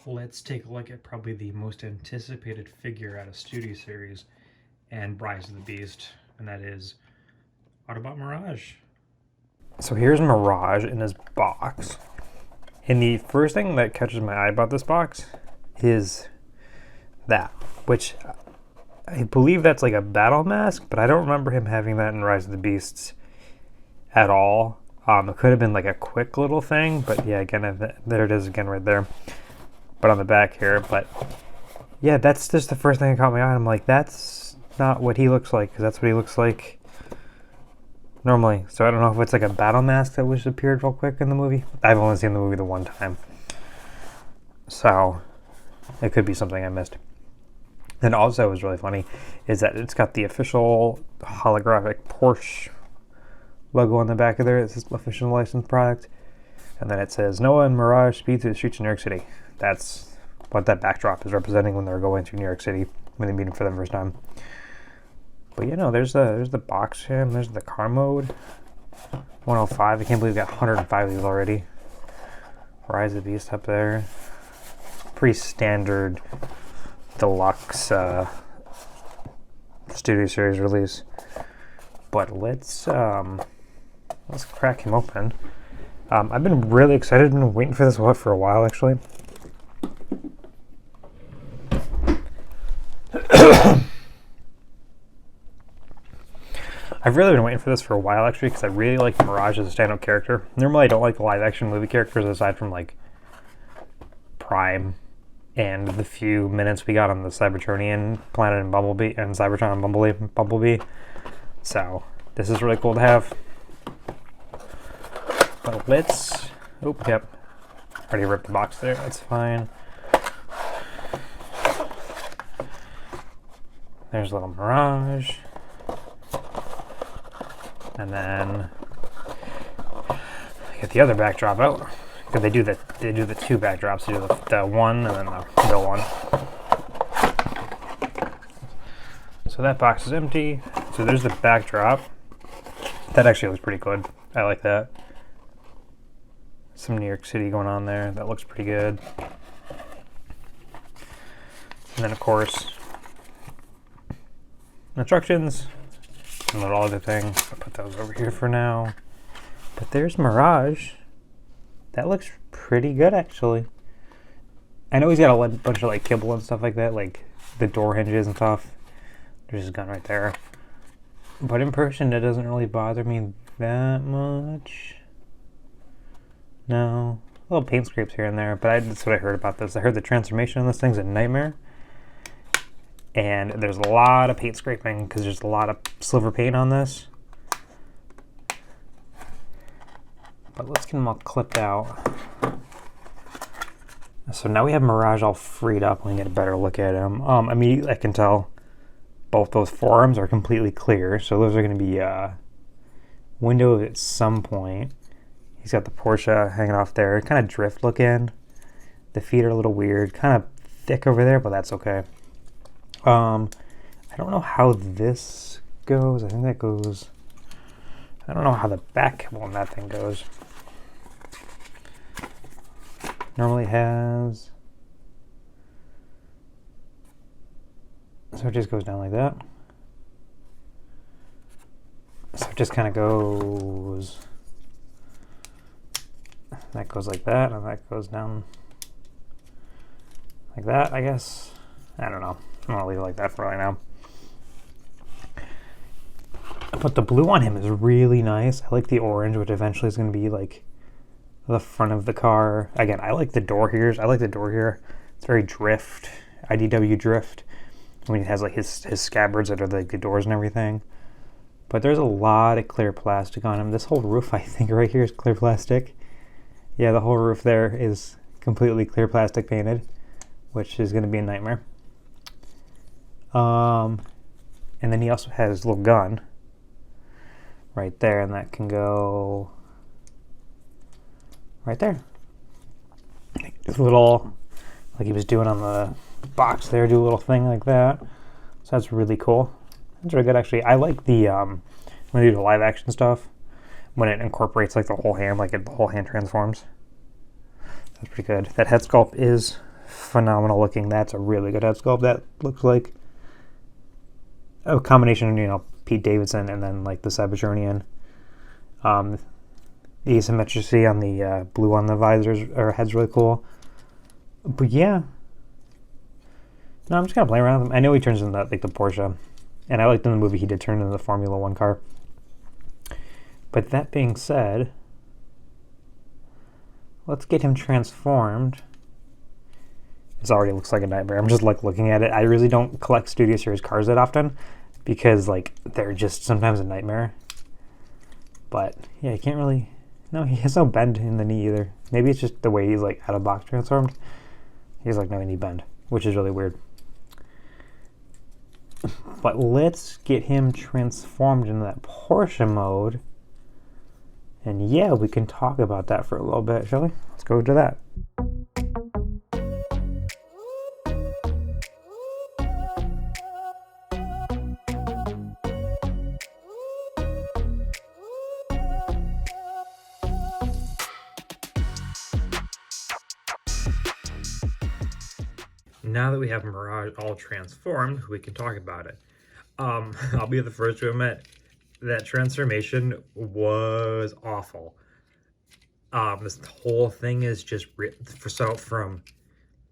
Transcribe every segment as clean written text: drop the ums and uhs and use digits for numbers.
let's take a look at probably the most anticipated figure out of Studio Series and Rise of the Beast, and that is Autobot Mirage. So here's Mirage in his box. And the first thing that catches my eye about this box is that, which I believe that's like a battle mask, but I don't remember him having that in Rise of the Beasts at all. It could have been like a quick little thing, but yeah, again, there it is again right there. But on the back here, but yeah, that's just the first thing that caught my eye. I'm like, that's not what he looks like, because that's what he looks like normally. So I don't know if it's like a battle mask that was appeared real quick in the movie. I've only seen the movie the one time, so it could be something I missed. And also, what was really funny is that it's got the official holographic Porsche logo on the back of there. It's this official licensed product. And then it says, Noah and Mirage speed through the streets of New York City. That's what that backdrop is representing when they're going through New York City, when they meet him for the first time. But you know, there's the box here, and there's the car mode. 105. I can't believe we got 105 of these already. Rise of the Beast up there. Pretty standard deluxe Studio Series release. But let's crack him open. I've been really excited. I've been waiting for this for a while, actually. I've really been waiting for this for a while, actually, because I really like Mirage as a stand-up character. Normally, I don't like the live-action movie characters, aside from, like, Prime and the few minutes we got on the Cybertronian planet and Bumblebee, and Cybertron and Bumblebee. So, this is really cool to have. But let's... Oh, yep. Already ripped the box there. That's fine. There's a little Mirage. And then get the other backdrop out. Because they do the two backdrops. They do the one and then the middle one. So that box is empty. So there's the backdrop. That actually looks pretty good. I like that. Some New York City going on there. That looks pretty good. And then, of course, instructions and little other things. I'll put those over here for now. But there's Mirage. That looks pretty good, actually. I know he's got a bunch of like kibble and stuff like that, like the door hinges and stuff. There's his gun right there. But in person, it doesn't really bother me that much. No. Little paint scrapes here and there, but that's what I heard about this. I heard the transformation on this thing's a nightmare. And there's a lot of paint scraping because there's a lot of silver paint on this. But let's get them all clipped out. So now we have Mirage all freed up. We can get a better look at him. Immediately I can tell both those forearms are completely clear. So those are going to be windows at some point. He's got the Porsche hanging off there. Kind of drift looking. The feet are a little weird. Kind of thick over there, but that's okay. I don't know how this goes. I think that goes... I don't know how the back cable on that thing goes. Normally has... So it just goes down like that. So it just kind of goes... That goes like that, and that goes down like that, I guess. I don't know. I'm going to leave it like that for right now. But the blue on him is really nice. I like the orange, which eventually is going to be like the front of the car. Again, I like the door here. It's very drift, IDW drift. I mean, it has like his scabbards that are like the doors and everything. But there's a lot of clear plastic on him. This whole roof, I think, right here is clear plastic. Yeah, the whole roof there is completely clear plastic painted, which is going to be a nightmare. And then he also has his little gun right there, and that can go right there. Just a little, like he was doing on the box there, do a little thing like that. So that's really cool. That's really good, actually. I like the, when they do the live action stuff, when it incorporates like the whole hand, like the whole hand transforms. That's pretty good. That head sculpt is phenomenal looking. That's a really good head sculpt. That looks like a combination, you know, Pete Davidson and then like the Sabatronian. The asymmetry on the blue on the visors or head's really cool. But yeah, no, I'm just gonna play around with him. I know he turns into that, like the Porsche, and I liked in the movie he did turn into the Formula One car. But that being said, let's get him transformed. This already looks like a nightmare. I'm just like looking at it. I really don't collect Studio Series cars that often because like they're just sometimes a nightmare. But yeah, you can't really. No, he has no bend in the knee either. Maybe it's just the way he's like out of box transformed. He's like no knee bend, which is really weird. But let's get him transformed into that Porsche mode. And yeah, we can talk about that for a little bit, shall we? Let's go to that. Now that we have Mirage all transformed, we can talk about it. I'll be the first to admit that transformation was awful. This whole thing is just from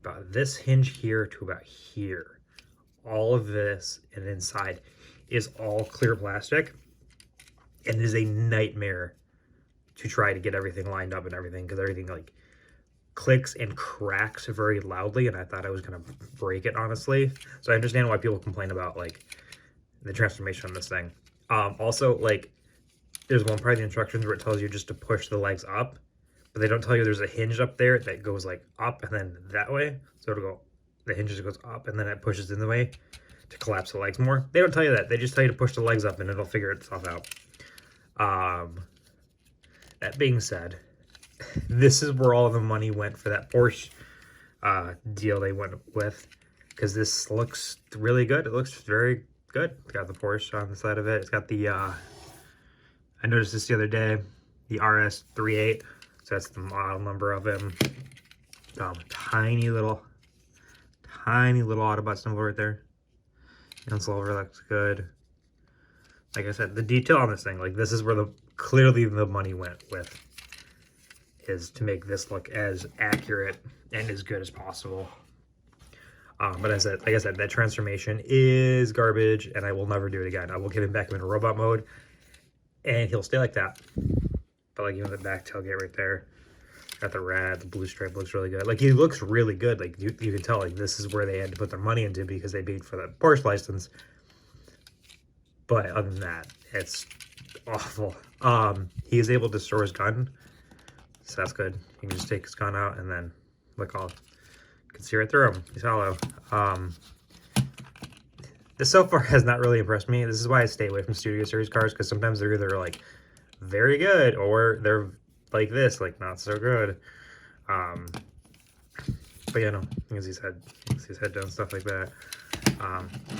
about this hinge here to about here. All of this and inside is all clear plastic, and it is a nightmare to try to get everything lined up and everything because everything like clicks and cracks very loudly, and I thought I was gonna break it, honestly. So I understand why people complain about like the transformation on this thing. Also, like, there's one part of the instructions where it tells you just to push the legs up, but they don't tell you there's a hinge up there that goes like up and then that way. So it'll go, the hinge just goes up and then it pushes in the way to collapse the legs more. They don't tell you that. They just tell you to push the legs up and it'll figure itself out. That being said, this is where all the money went for that Porsche deal they went with, because this looks really good. It looks very good. It's got the Porsche on the side of it. It's got the, I noticed this the other day, the RS38. So that's the model number of him. Tiny little Autobot symbol right there. And silver looks good. Like I said, the detail on this thing, like this is where clearly the money went with, is to make this look as accurate and as good as possible. But like I said, that transformation is garbage, and I will never do it again. I will get him back into robot mode, and he'll stay like that. But like even the back tailgate right there, got the red, the blue stripe looks really good. Like he looks really good. Like you can tell, like this is where they had to put their money into because they paid for that Porsche license. But other than that, it's awful. He is able to store his gun, so that's good. You can just take his gun out and then look all. You can see right through him. He's hollow. This so far has not really impressed me. This is why I stay away from Studio Series cars, because sometimes they're either like very good or they're like this, like not so good. But yeah, no, you can see his head down, stuff like that.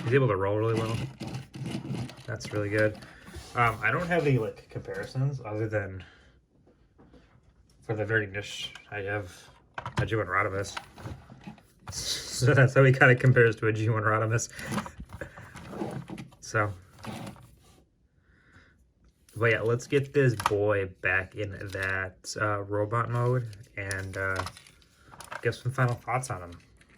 He's able to roll really well. That's really good. I don't have any like comparisons other than for the very niche. I have a G1 Rodimus. So that's how he kind of compares to a G1 Rodimus. So, but yeah, let's get this boy back in that robot mode and give some final thoughts on him.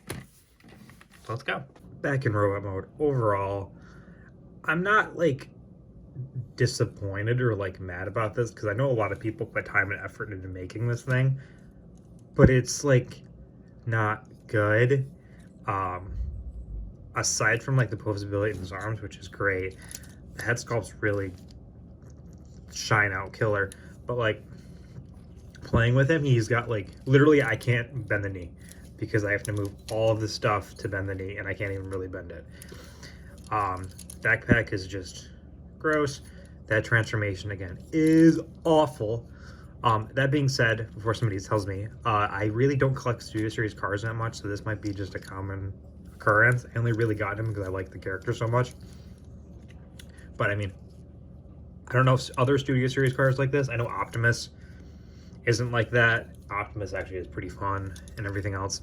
So let's go. Back in robot mode. Overall, I'm not like disappointed or like mad about this, because I know a lot of people put time and effort into making this thing, but it's like not good. Aside from like the posability in his arms, which is great, the head sculpt's really shine out killer. But like playing with him, he's got like literally I can't bend the knee because I have to move all of the stuff to bend the knee, and I can't even really bend it. Backpack is just gross. That transformation again is awful. That being said, before somebody tells me, I really don't collect Studio Series cars that much, so this might be just a common occurrence. I only really got him because I like the character so much. But I mean, I don't know if other Studio Series cars like this. I know Optimus isn't like that. Optimus actually is pretty fun and everything else.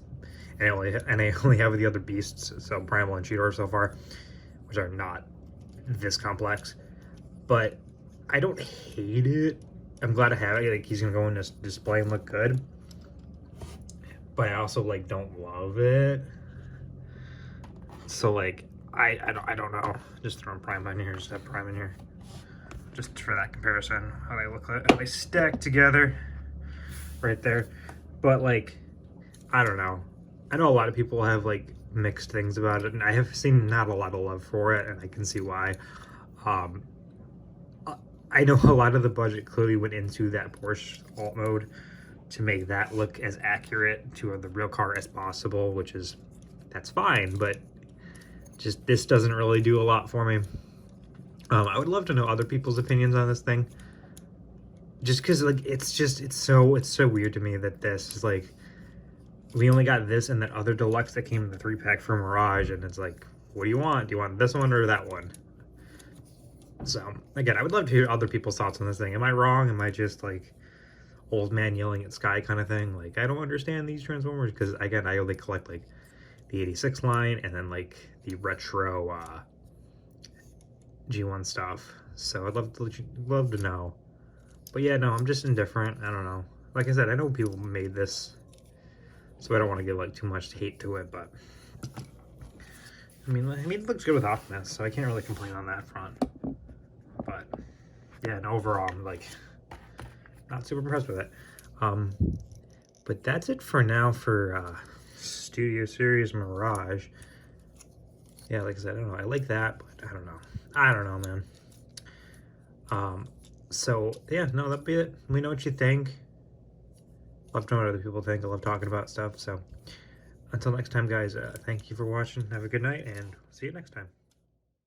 and I only have the other beasts, so Primal and Cheetor so far, which are not this complex. But I don't hate it. I'm glad I have it. Like, he's gonna go in this display and look good. But I also like don't love it. So like I don't know. Just throwing Prime in here. Just have Prime in here. Just for that comparison, how they look like, how they stack together, right there. But like, I don't know. I know a lot of people have like mixed things about it, and I have seen not a lot of love for it, and I can see why. I know a lot of the budget clearly went into that Porsche alt mode to make that look as accurate to the real car as possible, which is, that's fine, but just this doesn't really do a lot for me. I would love to know other people's opinions on this thing, just because like it's so weird to me that this is like, we only got this and that other deluxe that came in the 3-pack for Mirage, and it's like, what do you want? Do you want this one or that one? So again, I would love to hear other people's thoughts on this thing. Am I wrong? Am I just like old man yelling at sky kind of thing? Like, I don't understand these Transformers, because again, I only collect like the 86 line and then like the retro G1 stuff. So I'd love to know. But yeah, no, I'm just indifferent. I don't know. Like I said, I know people made this, so I don't want to give like too much hate to it, but I mean it looks good with Optimus, so I can't really complain on that front. But yeah, and overall, I'm like not super impressed with it. But that's it for now for Studio Series Mirage. Yeah, like I said, I don't know. I like that, but I don't know. I don't know, man. So yeah, no, that'd be it. Let me know what you think. Love to know what other people think. I love talking about stuff. So until next time, guys, thank you for watching. Have a good night, and see you next time.